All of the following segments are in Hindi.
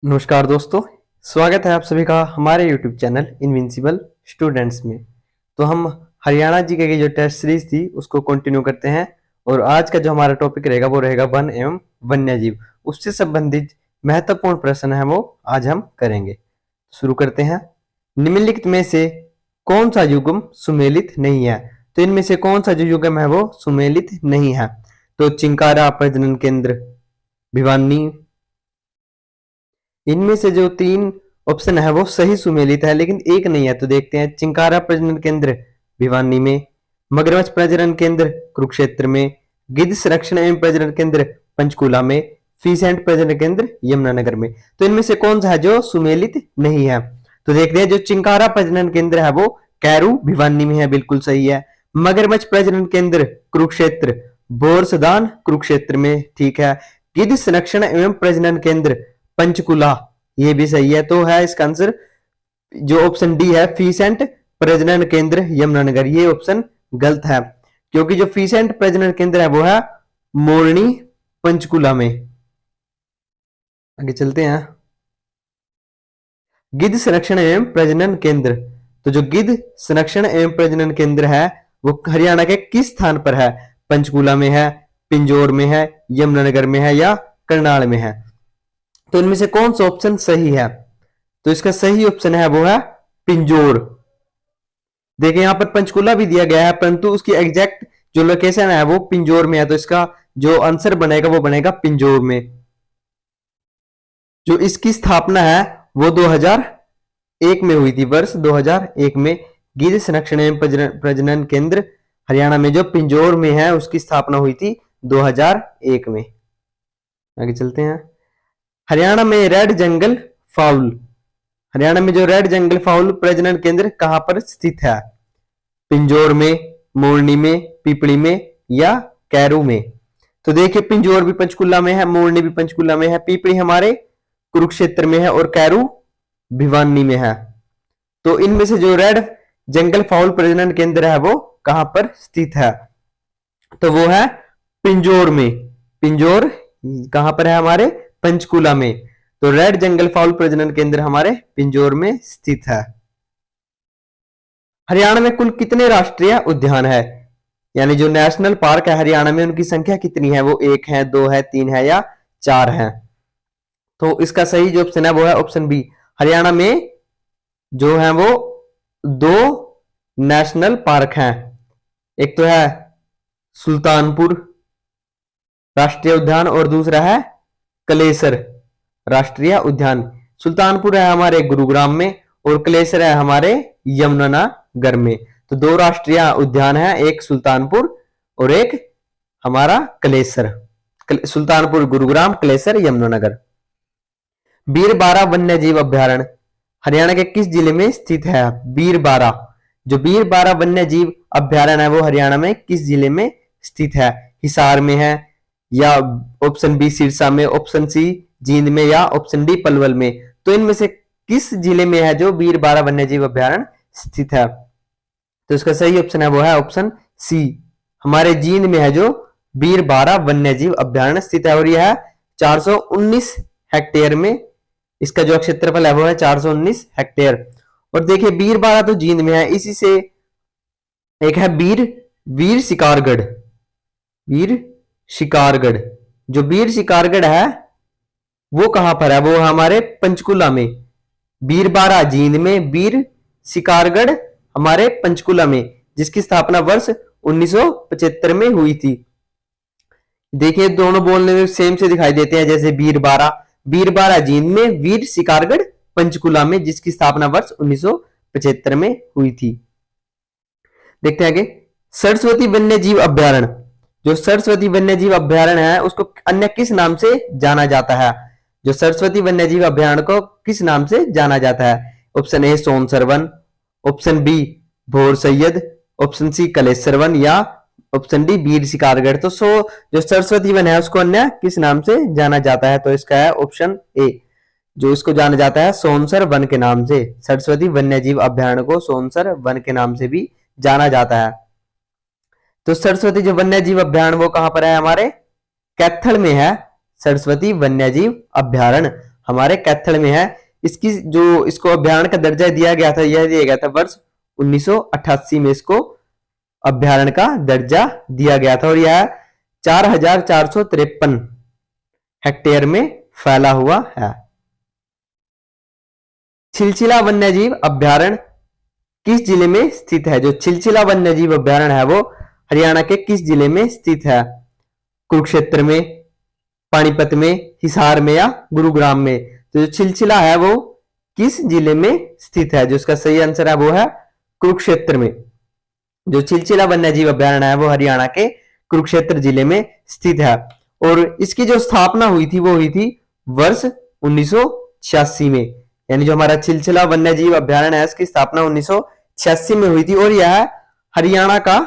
नमस्कार दोस्तों। स्वागत है आप सभी का हमारे YouTube चैनल इनविंसिबल स्टूडेंट्स में। तो हम हरियाणा जीके की जो टेस्ट सीरीज थी उसको कंटिन्यू करते हैं और आज का जो हमारा टॉपिक रहेगा वो रहेगा वन एवं वन्यजीव। उससे संबंधित महत्वपूर्ण प्रश्न है वो आज हम करेंगे। शुरू करते हैं। निम्नलिखित में से कौन सा युग्म सुमेलित नहीं है? तो इनमें से कौन सा जो युग्म है वो सुमेलित नहीं है? तो चिंकारा प्रजनन केंद्र, भिवानी। इनमें से जो तीन ऑप्शन है वो सही सुमेलित है लेकिन एक नहीं है। तो देखते हैं। चिंकारा प्रजनन केंद्र भिवानी में, मगरमच्छ प्रजनन केंद्र कुरुक्षेत्र में, गिद्ध संरक्षण एवं प्रजनन केंद्र पंचकूला में, फीसेंट प्रजनन केंद्र यमुनानगर में। तो इनमें से कौन सा है जो सुमेलित नहीं है? तो देखते हैं। जो चिंकारा प्रजनन केंद्र है वो कैरू भिवानी में है, बिल्कुल सही है। मगरमच्छ प्रजनन केंद्र कुरुक्षेत्र, बोरसदान कुरुक्षेत्र में, ठीक है। गिद्ध संरक्षण एवं प्रजनन केंद्र पंचकुला, ये भी सही है। तो है इसका आंसर जो ऑप्शन डी है, फीसेंट प्रजनन केंद्र यमुनानगर। ये ऑप्शन गलत है क्योंकि जो फीसेंट प्रजनन केंद्र है वो है मोरनी पंचकुला में। आगे चलते हैं। गिद्ध संरक्षण एवं प्रजनन केंद्र, तो जो गिद्ध संरक्षण एवं प्रजनन केंद्र है वो हरियाणा के किस स्थान पर है? पंचकूला में है, पिंजौर में है, यमुनानगर में है या करनाल में है? तो इनमें से कौन सा ऑप्शन सही है? तो इसका सही ऑप्शन है वो है पिंजौर। देखिए यहां पर पंचकुला भी दिया गया है परंतु उसकी एग्जैक्ट जो लोकेशन है वो पिंजौर में है। तो इसका जो आंसर बनेगा वो बनेगा पिंजौर में। जो इसकी स्थापना है वो 2001 में हुई थी, वर्ष 2001 में। गिद्ध संरक्षण एवं प्रजनन केंद्र हरियाणा में जो पिंजौर में है उसकी स्थापना हुई थी 2001 में। आगे चलते हैं। हरियाणा में रेड जंगल फाउल, हरियाणा में जो रेड जंगल फाउल प्रजनन केंद्र कहां पर स्थित है? पिंजौर में, मोरनी में, पिपली में या कैरू में? तो देखिए पिंजौर भी पंचकुला में है, मोरनी भी पंचकुला में है, पिपली हमारे कुरुक्षेत्र में है और कैरू भिवानी में है। तो इनमें से जो रेड जंगल फाउल प्रजनन केंद्र है वो कहां पर स्थित है? तो वो है पिंजौर में। पिंजौर कहां पर है? हमारे पंचकुला में। तो रेड जंगल फाउल प्रजनन केंद्र हमारे पिंजौर में स्थित है। हरियाणा में कुल कितने राष्ट्रीय उद्यान है? यानी जो नेशनल पार्क है हरियाणा में उनकी संख्या कितनी है? वो 1 है, 2 है, 3 है या 4 है? तो इसका सही जो ऑप्शन है वो है ऑप्शन बी। हरियाणा में जो है वो 2 नेशनल पार्क हैं। एक तो है सुल्तानपुर राष्ट्रीय उद्यान और दूसरा है कलेसर राष्ट्रीय उद्यान। सुल्तानपुर है हमारे गुरुग्राम में और कलेसर है हमारे यमुनानगर में। तो 2 राष्ट्रीय उद्यान है, एक सुल्तानपुर और एक हमारा कलेसर। सुल्तानपुर गुरुग्राम, कलेसर यमुनानगर। बीरबारा वन्यजीव अभ्यारण्य हरियाणा के किस जिले में स्थित है? बीरबारा, जो बीरबारा वन्यजीव अभ्यारण्य है वो हरियाणा में किस जिले में स्थित है? हिसार में है या ऑप्शन बी सिरसा में, ऑप्शन सी जींद में या ऑप्शन डी पलवल में? तो इनमें से किस जिले में है जो बीरबारा वन्यजीव अभ्यारण्य स्थित है? तो इसका सही ऑप्शन है वो है ऑप्शन सी, हमारे जींद में है जो बीरबारा वन्यजीव अभ्यारण्य स्थित है और यह है 419 हेक्टेयर में। इसका जो क्षेत्रफल है वो है 419 हेक्टेयर। और देखिए बीरबारा तो जींद में है, इसी से एक है वीर शिकारगढ़। वीर शिकारगढ़, जो वीर शिकारगढ़ है वो कहां पर है? वो हमारे पंचकुला में। बीरबारा जींद में, वीर शिकारगढ़ हमारे पंचकुला में, जिसकी स्थापना वर्ष 1975 में हुई थी। देखिए दोनों बोलने में सेम से दिखाई देते हैं, जैसे बीरबारा, बीरबारा जींद में, वीर शिकारगढ़ पंचकुला में, जिसकी स्थापना वर्ष 1975 में हुई थी। देखते हैं आगे। सरस्वती वन्यजीव अभ्यारण्य, जो सरस्वती वन्यजीव अभ्यारण्य है उसको अन्य किस नाम से जाना जाता है? जो सरस्वती वन्यजीव अभ्यारण्य को किस नाम से जाना जाता है? ऑप्शन ए सोनसर वन, option B Bhor Saiyad, option C Kalesar वन या ऑप्शन डी वीर शिकारगढ़। तो जो सरस्वती वन है उसको अन्य किस नाम से जाना जाता है? तो इसका है ऑप्शन ए, जो इसको जाना जाता है सोनसर वन के नाम से। सरस्वती वन्यजीव अभ्यारण्य को सोनसर वन के नाम से भी जाना जाता है। तो सरस्वती जो वन्यजीव अभ्यारण्य वो कहां पर है? हमारे कैथल में है सरस्वती वन्यजीव अभ्यारण्य। हमारे कैथल में है। इसकी जो इसको अभ्यारण्य का दर्जा दिया गया था, यह दिया गया था वर्ष 1988 में इसको अभ्यारण्य का दर्जा दिया गया था और यह 4453 हेक्टेयर में फैला हुआ है। छिलछिला वन्यजीव अभ्यारण्य किस जिले में स्थित है? जो छिलछिला वन्यजीव अभ्यारण्य है वो हरियाणा के किस जिले में स्थित है? कुरुक्षेत्र में, पानीपत में, हिसार में या गुरुग्राम में? तो जो छिलछिला है वो किस जिले में स्थित है? जो इसका सही आंसर है वो है कुरुक्षेत्र में। जो छिलछिला वन्यजीव अभ्यारण्य है वो हरियाणा के कुरुक्षेत्र जिले में स्थित है और इसकी जो स्थापना हुई थी वो हुई थी वर्ष 1986 में। यानी जो हमारा छिलछिला वन्यजीव अभ्यारण्य है इसकी स्थापना 1986 में हुई थी और यह हरियाणा का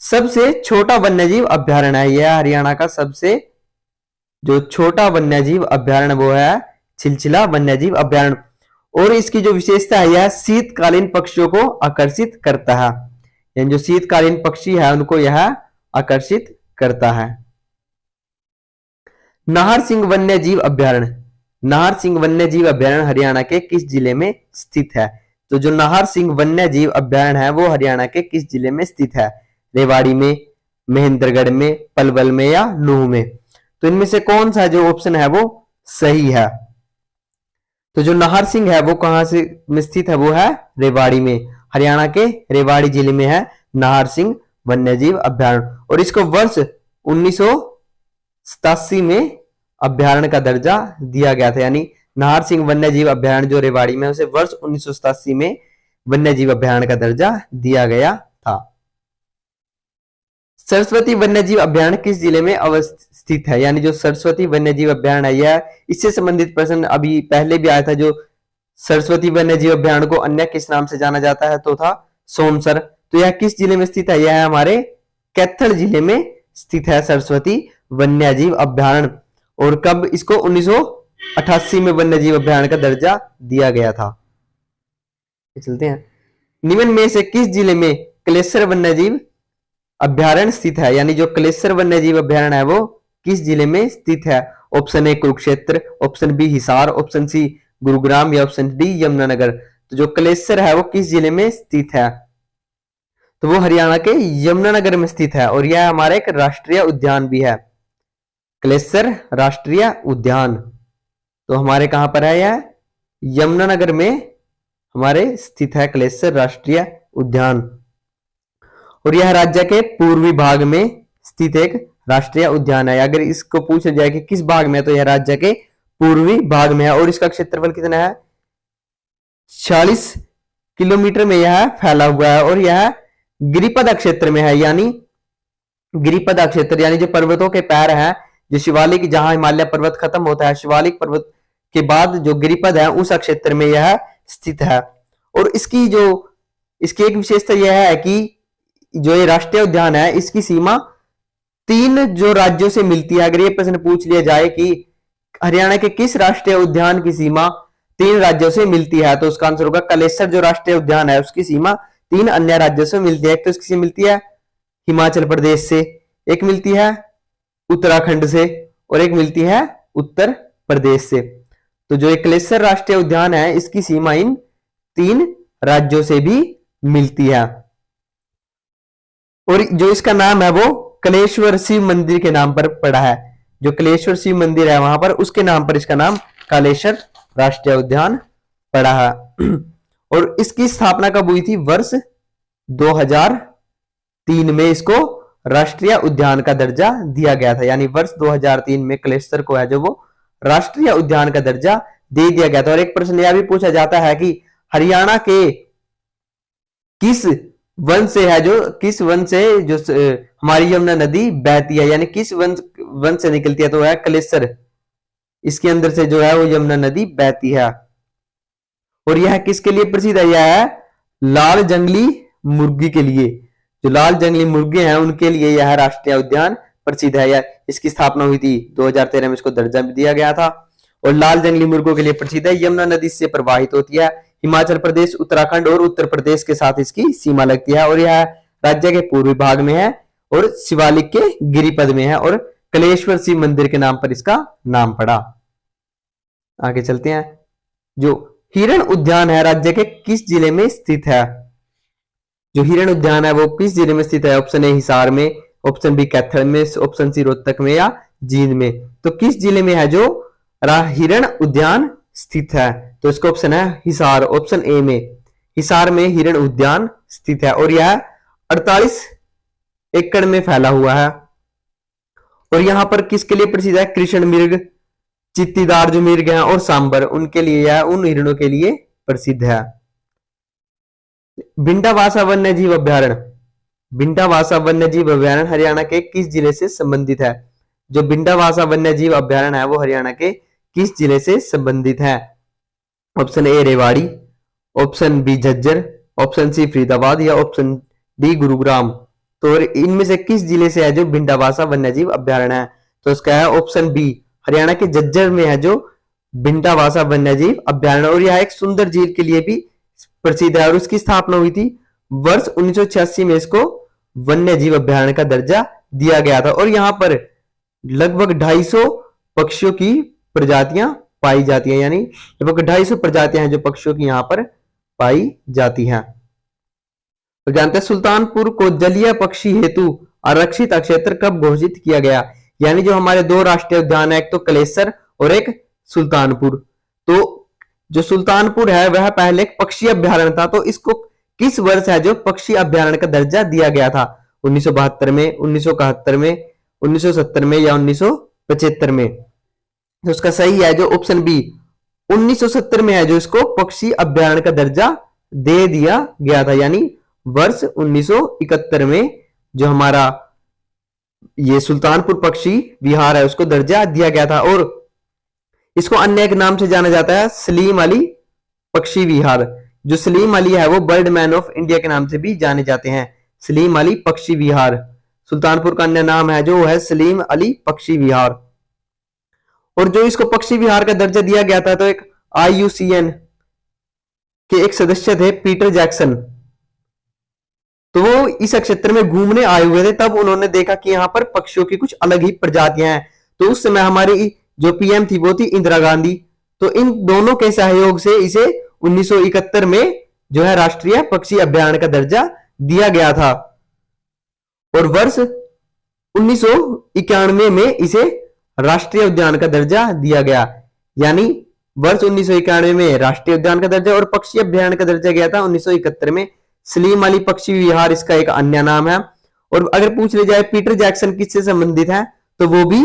सबसे छोटा वन्यजीव अभ्यारण्य है। यह हरियाणा का सबसे जो छोटा वन्यजीव अभ्यारण्य वो है छिलछिला वन्यजीव अभ्यारण्य और इसकी जो विशेषता है यह शीतकालीन पक्षियों को आकर्षित करता है। यानी जो शीतकालीन पक्षी है उनको यह आकर्षित करता है। नाहर सिंह वन्यजीव अभ्यारण्य, नाहर सिंह वन्यजीव अभ्यारण्य हरियाणा के किस जिले में स्थित है? तो जो नाहर सिंह वन्यजीव अभ्यारण्य है वो हरियाणा के किस जिले में स्थित है? रेवाड़ी में, महेंद्रगढ़ में, पलवल में या नूंह में? तो इनमें से कौन सा जो ऑप्शन है वो सही है? तो जो नाहर सिंह है वो कहां से में स्थित है? वो है रेवाड़ी में। हरियाणा के रेवाड़ी जिले में है नाहर सिंह वन्यजीव अभ्यारण्य और इसको वर्ष 1987 में अभ्यारण्य का दर्जा दिया गया था। यानी नाहर सिंह वन्यजीव अभ्यारण्य जो रेवाड़ी में उसे वर्ष 1987 में वन्यजीव अभ्यारण्य का दर्जा दिया गया था। सरस्वती वन्यजीव अभ्यारण्य किस जिले में अवस्थित है? यानी जो सरस्वती वन्यजीव अभ्यारण्य है यह इससे संबंधित प्रश्न अभी पहले भी आया था। जो सरस्वती वन्यजीव अभ्यारण्य को अन्य किस नाम से जाना जाता है तो था सोनसर। तो यह किस जिले में स्थित है? यह है हमारे कैथल जिले में स्थित है सरस्वती वन्यजीव अभ्यारण्य और कब इसको 1988 में वन्यजीव अभ्यारण्य का दर्जा दिया गया था। चलते हैं, निम्न में से किस जिले में कलेसर वन्यजीव अभ्यारण्य स्थित है? यानी जो कलेसर वन्यजीव अभ्यारण्य है वो किस जिले में स्थित है? Option A Kurukshetra, option B Hisar, option C Gurugram या ऑप्शन डी यमुनानगर। तो जो कलेसर है वो किस जिले में स्थित है? तो वो हरियाणा के यमुनानगर में स्थित है और यह हमारा एक राष्ट्रीय उद्यान भी है, कलेसर राष्ट्रीय उद्यान। तो हमारे कहां पर है? यह यमुनानगर में हमारे स्थित है कलेसर राष्ट्रीय उद्यान और यह राज्य के पूर्वी भाग में स्थित एक राष्ट्रीय उद्यान है। अगर इसको पूछा जाए कि किस भाग में है तो यह राज्य के पूर्वी भाग में है और इसका क्षेत्रफल कितना है? 46 किलोमीटर में यह फैला हुआ है और यह गिरिपद क्षेत्र में है। यानी गिरिपद क्षेत्र यानी जो पर्वतों के पैर हैं, जो शिवालिक, जहां हिमालय पर्वत खत्म होता है, शिवालिक पर्वत के बाद जो गिरिपद है उस क्षेत्र में यह स्थित है। और इसकी एक विशेषता यह है कि जो ये राष्ट्रीय उद्यान है इसकी सीमा 3 जो राज्यों से मिलती है। अगर ये प्रश्न पूछ लिया जाए कि हरियाणा के किस राष्ट्रीय उद्यान की सीमा 3 राज्यों से मिलती है तो उसका आंसर होगा कलेसर जो राष्ट्रीय उद्यान है उसकी सीमा 3 अन्य राज्यों से मिलती है। एक तो इसकी सीमा मिलती है हिमाचल प्रदेश से, एक मिलती है उत्तराखंड से और एक मिलती है उत्तर प्रदेश से। तो जो एक कलेसर राष्ट्रीय उद्यान है इसकी सीमा इन 3 राज्यों से भी मिलती है और जो इसका नाम है वो कलेश्वर शिव मंदिर के नाम पर पड़ा है। जो कलेश्वर शिव मंदिर है वहां पर उसके नाम पर इसका नाम कालेश्वर राष्ट्रीय उद्यान पड़ा है और इसकी स्थापना कब हुई थी? वर्ष 2003 में इसको राष्ट्रीय उद्यान का दर्जा दिया गया था। यानी वर्ष 2003 में कलेश्वर को है जो वो राष्ट्रीय उद्यान का दर्जा दे दिया गया था। और एक प्रश्न यह भी पूछा जाता है कि हरियाणा के किस वन से है जो हमारी यमुना नदी बहती है? यानी किस वन से निकलती है? तो है कलेसर, इसके अंदर से जो है वो यमुना नदी बहती है और यह किसके लिए प्रसिद्ध है? यह है लाल जंगली मुर्गी के लिए। जो लाल जंगली मुर्गे हैं उनके लिए यह राष्ट्रीय उद्यान प्रसिद्ध है। यह इसकी स्थापना हुई थी 2013 में, इसको दर्जा भी दिया गया था और लाल जंगली मुर्गों के लिए प्रसिद्ध है। यमुना नदी से प्रवाहित होती है, हिमाचल प्रदेश, उत्तराखंड और उत्तर प्रदेश के साथ इसकी सीमा लगती है और यह राज्य के पूर्वी भाग में है और शिवालिक के गिरिपद में है और कलेश्वर शिव मंदिर के नाम पर इसका नाम पड़ा। आगे चलते हैं। जो हिरण उद्यान है राज्य के किस जिले में स्थित है? जो हिरण उद्यान है वो किस जिले में स्थित है? ऑप्शन ए हिसार में, ऑप्शन बी कैथल में, ऑप्शन सी रोहतक में या जींद में। तो किस जिले में है जो हिरण उद्यान स्थित है? तो इसका ऑप्शन है हिसार, ऑप्शन ए में हिसार में हिरण उद्यान स्थित है और यह 48 एकड़ में फैला हुआ है। और यहां पर किसके लिए प्रसिद्ध है? कृष्ण मृग, चित्तीदार जो मृग हैं और सांबर, उनके लिए यह उन हिरणों के लिए प्रसिद्ध है। भिंडावासा वन्य जीव अभ्यारण्य, भिंडावासा वन्य जीव अभ्यारण्य हरियाणा के किस जिले से संबंधित है? जो भिंडावासा वन्य जीव अभ्यारण्य है वो हरियाणा के किस जिले से संबंधित है? Option A Rewari, option B Jhajjar, option C Faridabad या ऑप्शन डी गुरुग्राम। तो इनमें से किस जिले से है जो भिंडावासा वन्यजीव अभ्यारण्य है? तो इसका है ऑप्शन बी, हरियाणा के झज्जर में है जो भिंडावासा वन्यजीव अभ्यारण्य। और यह एक सुंदर झील के लिए भी प्रसिद्ध है और उसकी स्थापना हुई थी वर्ष 1986 में। इसको वन्य जीव अभ्यारण्य का दर्जा दिया गया था और यहां पर लगभग 250 पक्षियों की प्रजातियां पाई जाती हैं, यानी लगभग 250 प्रजातियां हैं जो पक्षियों की यहां पर पाई जाती हैं। तो जानते हैं सुल्तानपुर को जलीय पक्षी हेतु आरक्षित क्षेत्र कब घोषित किया गया? यानी जो हमारे दो राष्ट्रीय उद्यान है, एक तो कलेसर और एक सुल्तानपुर। तो जो सुल्तानपुर है वह पहले एक पक्षी अभ्यारण्य था, तो इसको किस वर्ष है जो पक्षी अभ्यारण्य का दर्जा दिया गया था? 1972 में, 1971 में, 1970 में या 1975 में? तो उसका सही है जो ऑप्शन बी 1970 में है जो इसको पक्षी अभ्यारण्य का दर्जा दे दिया गया था। यानी वर्ष 1971 में जो हमारा ये सुल्तानपुर पक्षी विहार है उसको दर्जा दिया गया था और इसको अन्य एक नाम से जाना जाता है सलीम अली पक्षी विहार। जो सलीम अली है वो बर्ड मैन ऑफ इंडिया के नाम से भी जाने जाते हैं। सलीम अली पक्षी विहार, सुल्तानपुर का अन्य नाम है जो है सलीम अली पक्षी विहार। और जो इसको पक्षी विहार का दर्जा दिया गया था तो एक IUCN के एक सदस्य थे पीटर जैक्सन, तो वो इस क्षेत्र में घूमने आए हुए थे। तब उन्होंने देखा कि यहाँ पर पक्षियों की कुछ अलग ही प्रजातियां हैं। तो उस समय हमारी जो PM थी वो थी इंदिरा गांधी। तो इन दोनों के सहयोग से इसे 1971 में जो है राष्ट्रीय पक्षी अभ्यारण्य का दर्जा दिया गया था और वर्ष 1991 में इसे राष्ट्रीय उद्यान का दर्जा दिया गया। यानी वर्ष 1991 में राष्ट्रीय उद्यान का दर्जा और पक्षी अभ्यारण्य का दर्जा गया था 1971 में। सलीम अली पक्षी विहार इसका एक अन्य नाम है। और अगर पूछ ले जाए पीटर जैक्सन किससे संबंधित है तो वो भी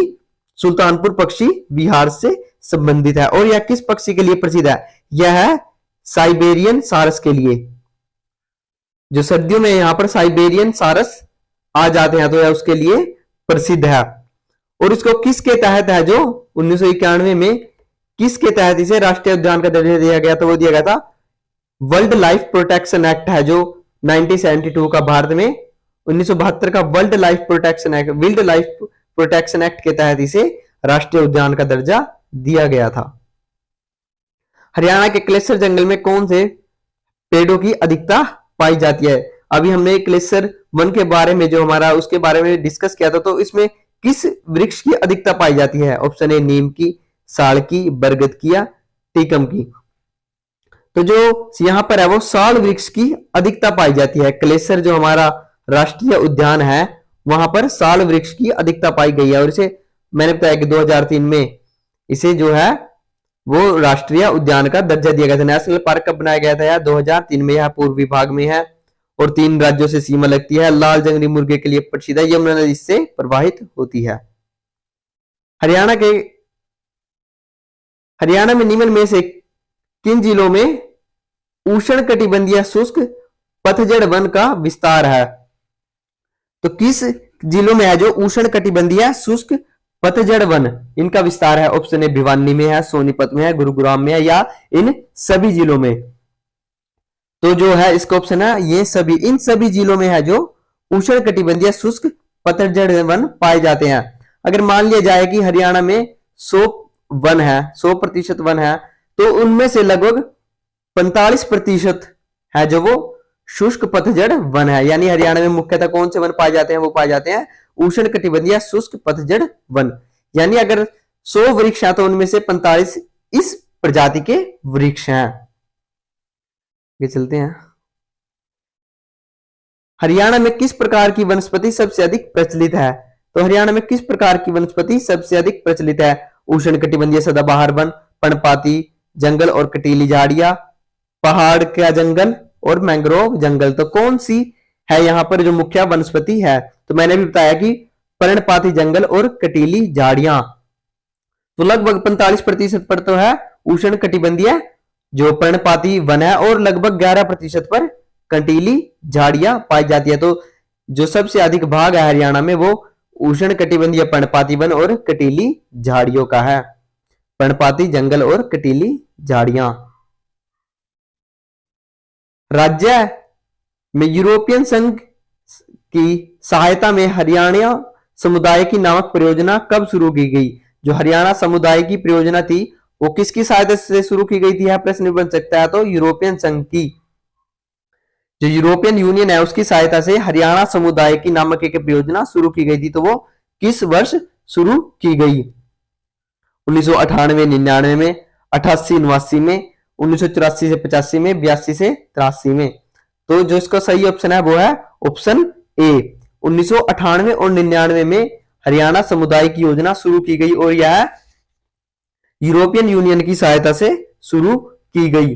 सुल्तानपुर पक्षी विहार से संबंधित है। और यह किस पक्षी के लिए प्रसिद्ध है? यह है साइबेरियन सारस के लिए। जो सर्दियों में यहां पर साइबेरियन सारस आ जाते हैं तो यह उसके लिए प्रसिद्ध है। और इसको किसके तहत है जो 1991 में किसके तहत इसे राष्ट्रीय उद्यान का दर्जा दिया गया? तो वो दिया गया था वर्ल्ड लाइफ प्रोटेक्शन एक्ट है जो 1972 का भारत में 1972 का वर्ल्ड लाइफ प्रोटेक्शन एक्ट के तहत इसे राष्ट्रीय उद्यान का दर्जा दिया गया था। हरियाणा के क्लेसर जंगल में कौन से पेड़ों की अधिकता पाई जाती है? अभी हमने क्लेसर वन के बारे में जो हमारा उसके बारे में डिस्कस किया था, तो इसमें किस वृक्ष की अधिकता पाई जाती है? ऑप्शन ए नीम की, साल की, बरगद की या टीकम की। तो जो यहां पर है वो साल वृक्ष की अधिकता पाई जाती है। क्लेसर जो हमारा राष्ट्रीय उद्यान है वहां पर साल वृक्ष की अधिकता पाई गई है और इसे मैंने बताया कि 2003 में इसे जो है वो राष्ट्रीय उद्यान का दर्जा दिया गया था। नेशनल पार्क कब बनाया गया था? यार 2003 में। यह पूर्वी भाग में है और 3 राज्यों से सीमा लगती है। लाल जंगली मुर्गे के लिए प्रसिद्ध है, यमुना नदी से प्रवाहित होती है। हरियाणा में निम्न में से किन जिलों में उष्ण कटिबंधीय शुष्क पतझड़ वन का विस्तार है? तो किस जिलों में है जो उष्ण कटिबंधीय शुष्क पतझड़ वन इनका विस्तार है? ऑप्शन ए भिवानी में है, सोनीपत में है, गुरुग्राम में है या इन सभी जिलों में? तो जो है इसका ऑप्शन है ये सभी, इन सभी जिलों में है जो उष्ण कटिबंधीय शुष्क पतझड़ वन पाए जाते हैं। अगर मान लिया जाए कि हरियाणा में 100 वन है, 100% वन है, तो उनमें से लगभग 45% है जो वो शुष्क पतझड़ वन है। यानी हरियाणा में मुख्यतः कौन से वन पाए जाते हैं? वो पाए जाते हैं उष्ण कटिबंधीय शुष्क पतझड़ वन। यानी अगर 100 वृक्ष है तो उनमें से 45 इस प्रजाति के वृक्ष हैं। ये चलते हैं। हरियाणा में किस प्रकार की वनस्पति सबसे अधिक प्रचलित है? तो हरियाणा में किस प्रकार की वनस्पति सबसे अधिक प्रचलित है? उष्णकटिबंधीय सदाबहार वन, पर्णपाती जंगल और कटीली झाड़ियां, पहाड़ का जंगल और मैंग्रोव जंगल। तो कौन सी है यहाँ पर जो मुख्य वनस्पति है? तो मैंने भी बताया कि पर्णपाती जंगल और कटीली झाड़ियां। तो लगभग 45% पर तो है उष्णकटिबंधीय जो पर्णपाती वन है और लगभग 11% पर कटीली झाड़ियां पाई जाती है। तो जो सबसे अधिक भाग है हरियाणा में वो उष्णकटिबंधीय पर्णपाती वन और कटीली झाड़ियों का है। पर्णपाती जंगल और कटीली झाड़ियां। राज्य में यूरोपियन संघ की सहायता में हरियाणा समुदाय की नामक परियोजना कब शुरू की गई? जो हरियाणा समुदाय की परियोजना थी वो किसकी सहायता से शुरू की गई थी? यह प्रश्न बन सकता है। तो यूरोपियन संघ की, जो यूरोपियन यूनियन है उसकी सहायता से हरियाणा समुदाय की नामक एक परियोजना शुरू की गई थी। तो वो किस वर्ष शुरू की गई? 1998, 99 में, 88, 89 में, 1984 से 85 में, 82 से 83 में। तो जो इसका सही ऑप्शन है वो है ऑप्शन ए। 1998 और 99 में हरियाणा समुदाय की योजना शुरू की गई और यह यूरोपियन यूनियन की सहायता से शुरू की गई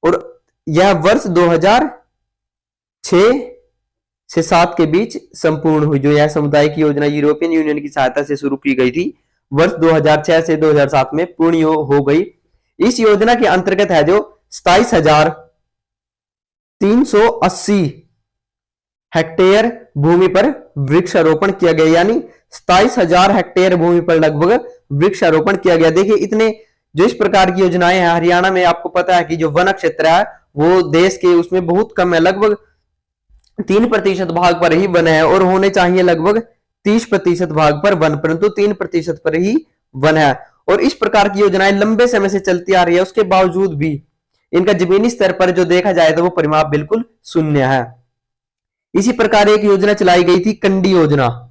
और यह वर्ष 2006 से 7 के बीच संपूर्ण हुई। जो यह समुदाय की योजना यूरोपियन यूनियन की सहायता से शुरू की गई थी वर्ष 2006 से 2007 में पूर्ण हो गई। इस योजना के अंतर्गत है जो 27,380 हेक्टेयर भूमि पर वृक्षारोपण किया गया, यानी 27,000 हेक्टेयर भूमि पर लगभग वृक्षारोपण किया गया। देखिए इतने जो इस प्रकार की योजनाएं हैं हरियाणा में, आपको पता है कि जो वन क्षेत्र है वो देश के उसमें बहुत कम है, लगभग 3% भाग पर ही वन है और होने चाहिए लगभग 30% भाग पर वन, परंतु 3% पर ही वन है। और इस प्रकार की योजनाएं लंबे समय से चलती आ रही है, उसके बावजूद भी इनका जमीनी स्तर पर जो देखा जाए तो वो परिमाप बिल्कुल शून्य है। इसी प्रकार एक योजना चलाई गई थी कंडी योजना।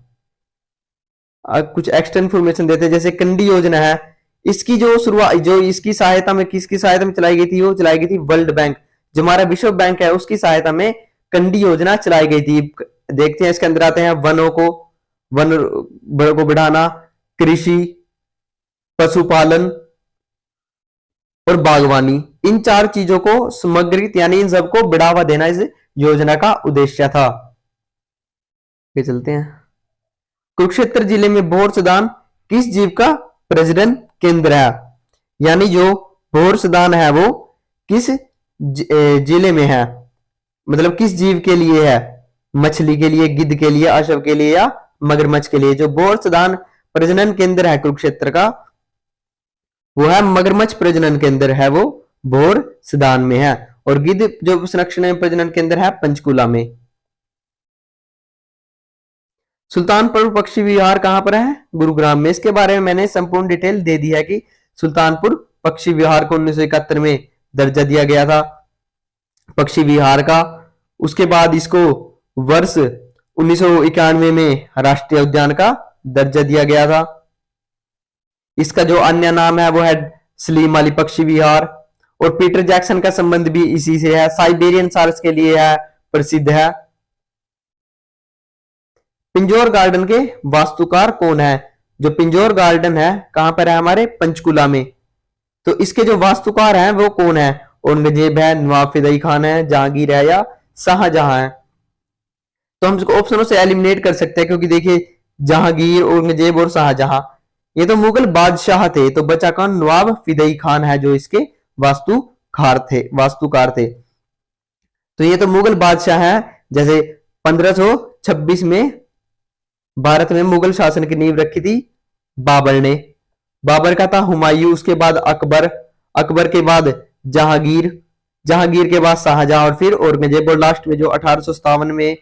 कुछ एक्स्ट्रा इंफॉर्मेशन देते हैं, जैसे कंडी योजना है, इसकी जो शुरुआत जो इसकी सहायता में किसकी सहायता में चलाई गई थी? वो चलाई गई थी वर्ल्ड बैंक, जो हमारा विश्व बैंक है उसकी सहायता में कंडी योजना चलाई गई थी। देखते हैं इसके अंदर आते हैं वन को बढ़ाना, कृषि, पशुपालन और बागवानी, इन 4 चीजों को समग्रित यानी इन सबको बढ़ावा देना इस योजना का उद्देश्य था। ये चलते हैं। कुरुक्षेत्र जिले में भोर सदान किस जीव का प्रजनन केंद्र है? यानी जो भोर सदान है वो किस जिले में है, मतलब किस जीव के लिए है? मछली के लिए, गिद्ध के लिए, अशव के लिए या मगरमच्छ के लिए? जो भोर सदान प्रजनन केंद्र है कुरुक्षेत्र का वो है मगरमच्छ प्रजनन केंद्र है, वो भोर सदान में है। और गिद्ध जो संरक्षण प्रजनन केंद्र है पंचकुला में। सुल्तानपुर पक्षी विहार कहां पर है? गुरुग्राम में। इसके बारे में मैंने संपूर्ण डिटेल दे दी है कि सुल्तानपुर पक्षी विहार को 1971 में दर्जा दिया गया था पक्षी विहार का। उसके बाद इसको वर्ष 1991 में राष्ट्रीय उद्यान का दर्जा दिया गया था। इसका जो अन्य नाम है वो है सलीम अली पक्षी विहार। और पीटर जैक्सन का संबंध भी इसी से है, साइबेरियन सारस के लिए है, प्रसिद्ध है। पिंजौर गार्डन के वास्तुकार कौन है? जो पिंजौर गार्डन है कहां पर है? हमारे पंचकुला में। तो इसके जो वास्तुकार हैं वो कौन है? औरंगजेब है, नवाब फिदाई खान है, जहांगीर है या शाहजहां है? तो हम इसको ऑप्शनों से एलिमिनेट कर सकते हैं, क्योंकि देखिए जहांगीर, औरंगजेब और शाहजहां ये तो मुगल बादशाह थे, तो बचा कौन? नवाब फिदाई खान है जो इसके वास्तुकार थे। तो ये तो मुगल बादशाह है। जैसे 1526 में भारत में मुगल शासन की नींव रखी थी बाबर ने। बाबर का था हुमायूं, उसके बाद अकबर, अकबर के बाद जहांगीर, जहांगीर के बाद शाहजहां और फिर औरंगजेब। और लास्ट में जो 1857 में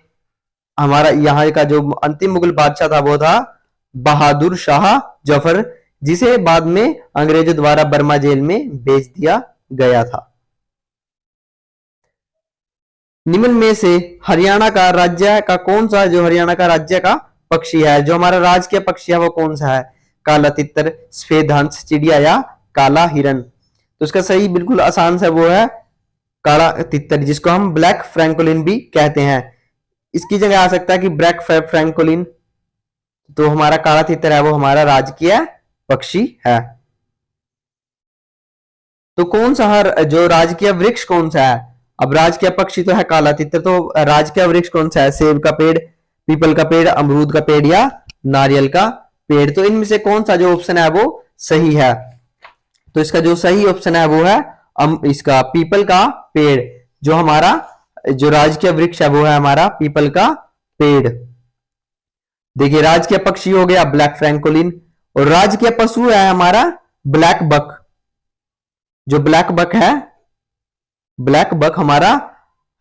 हमारा यहाँ का जो अंतिम मुगल बादशाह था वो था बहादुर शाह जफर, जिसे बाद में अंग्रेजों द्वारा बर्मा जेल में भेज दिया गया था। निम्न में से हरियाणा का राज्य का कौन सा जो हरियाणा का राज्य का पक्षी है? जो हमारा राजकीय पक्षी है वो कौन सा है? काला तितर, सफेद हंस, चिड़िया या काला हिरन। तो इसका सही बिल्कुल आसान सा वो है काला तितर, जिसको हम ब्लैक फ्रैंकोलिन भी कहते हैं। इसकी जगह आ सकता है कि ब्लैक फ्रैंकोलिन। तो हमारा काला तितर है वो हमारा राजकीय पक्षी है। तो कौन सा जो राजकीय वृक्ष कौन सा है? अब राजकीय पक्षी तो है काला तितर, तो राजकीय वृक्ष कौन सा है? सेब का पेड़, पीपल का पेड़, अमरूद का पेड़ या नारियल का पेड़। तो इनमें से कौन सा जो ऑप्शन है वो सही है? तो इसका जो सही ऑप्शन है वो है इसका पीपल का पेड़। जो हमारा जो राजकीय वृक्ष है वो है हमारा पीपल का पेड़। देखिए राजकीय पक्षी हो गया ब्लैक फ्रैंकोलिन, और राजकीय पशु है हमारा ब्लैक बक। जो ब्लैक बक है, ब्लैक बक हमारा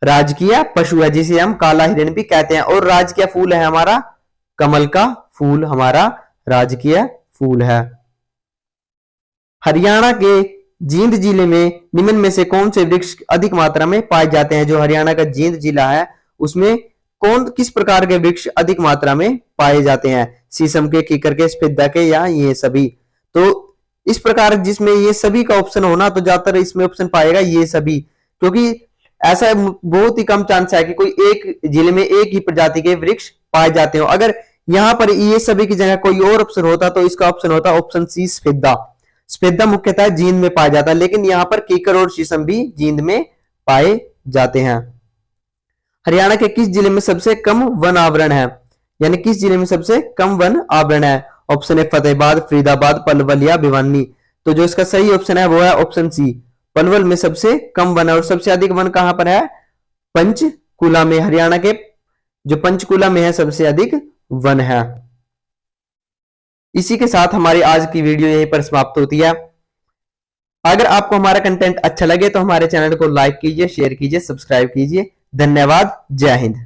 राजकीय पशु है, जिसे हम काला हिरन भी कहते हैं। और राजकीय फूल है हमारा कमल का फूल, हमारा राजकीय फूल है। हरियाणा के जींद जिले में निम्न में से कौन से वृक्ष अधिक मात्रा में पाए जाते हैं? जो हरियाणा का जींद जिला है उसमें किस प्रकार के वृक्ष अधिक मात्रा में पाए जाते हैं? शीशम के, कीकर के, सफेदा के या ये सभी? तो इस प्रकार जिसमें ये सभी का ऑप्शन होना, तो ज्यादातर इसमें ऑप्शन पाएगा ये सभी, क्योंकि ऐसा बहुत ही कम चांस है कि कोई एक जिले में एक ही प्रजाति के वृक्ष पाए जाते हो। अगर यहां पर ये सभी की जगह कोई और ऑप्शन होता तो इसका ऑप्शन होता ऑप्शन सी सफेदा। सफेदा मुख्यतः जींद में पाया जाता है, लेकिन यहां पर कीकर और शीशम भी जींद में पाए जाते हैं। हरियाणा के किस जिले में सबसे कम वन आवरण है? यानी किस जिले में सबसे कम वन आवरण है? ऑप्शन है फतेहाबाद, फरीदाबाद, पलवल या भिवानी। तो जो इसका सही ऑप्शन है वो है ऑप्शन सी, पलवल में सबसे कम वन है। और सबसे अधिक वन कहां पर है? पंचकुला में। हरियाणा के जो पंचकुला में है सबसे अधिक वन है। इसी के साथ हमारी आज की वीडियो यहीं पर समाप्त होती है। अगर आपको हमारा कंटेंट अच्छा लगे तो हमारे चैनल को लाइक कीजिए, शेयर कीजिए, सब्सक्राइब कीजिए। धन्यवाद। जय हिंद।